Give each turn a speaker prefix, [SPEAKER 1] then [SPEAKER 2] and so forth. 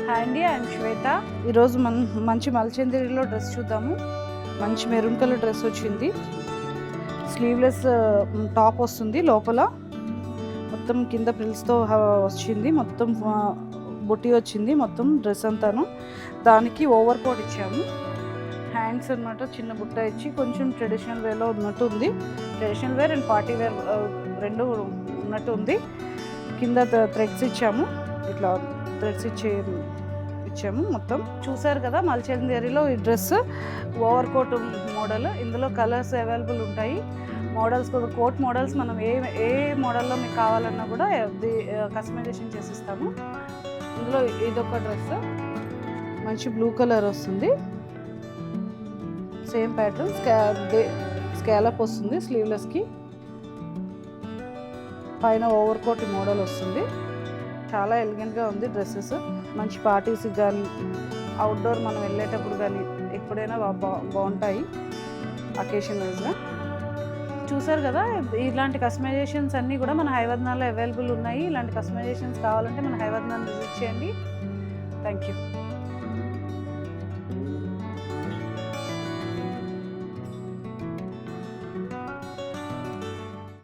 [SPEAKER 1] Hi అండి, I'm శ్వేత. ఈరోజు మంచి మల్చందేరిలో డ్రెస్ చూద్దాము. మంచి మెరూన్ కలర్ డ్రెస్ వచ్చింది. స్లీవ్లెస్ టాప్ వస్తుంది. లోపల మొత్తం కింద ప్రిల్స్తో వచ్చింది. మొత్తం బుట్టి వచ్చింది. మొత్తం డ్రెస్ అంతాను. దానికి ఓవర్ కోట్ ఇచ్చాము. హ్యాండ్స్ అనమాట చిన్న బుట్ట ఇచ్చి కొంచెం ట్రెడిషనల్ వేలో ఉన్నట్టు ఉంది. Traditional wear and party wear రెండు ఉన్నట్టు ఉంది. కింద థ్రెడ్స్ ఇచ్చాము. ఇట్లా థ్రెడ్స్ ఇచ్చాము. మొత్తం చూసారు కదా, మల్చందేరిలో ఈ డ్రెస్ ఓవర్ కోట్ మోడల్. ఇందులో కలర్స్ అవైలబుల్ ఉంటాయి. మోడల్స్ కూడా కోట్ మోడల్స్ మనం ఏ మోడల్లో మీకు కావాలన్నా కూడా కస్టమైజేషన్ చేసిస్తాము. ఇందులో ఇదొక డ్రెస్ మంచి బ్లూ కలర్ వస్తుంది. సేమ్ ప్యాటర్న్ స్కాలప్ వస్తుంది. స్లీవ్లెస్కి పైన ఓవర్ కోట్ మోడల్ వస్తుంది. చాలా ఎలిగెంట్గా ఉంది డ్రెస్సెస్. మంచి పార్టీస్కి కానీ అవుట్డోర్ మనం వెళ్ళేటప్పుడు కానీ ఎప్పుడైనా బాగుంటాయి అకేషన్ వైజ్గా. చూసారు కదా, ఇలాంటి కస్టమైజేషన్స్ అన్నీ కూడా మన హైవదనాలో అవైలబుల్ ఉన్నాయి. ఇలాంటి కస్టమైజేషన్స్ కావాలంటే మన హైవదనాన్ని విజిట్ చేయండి. Thank you.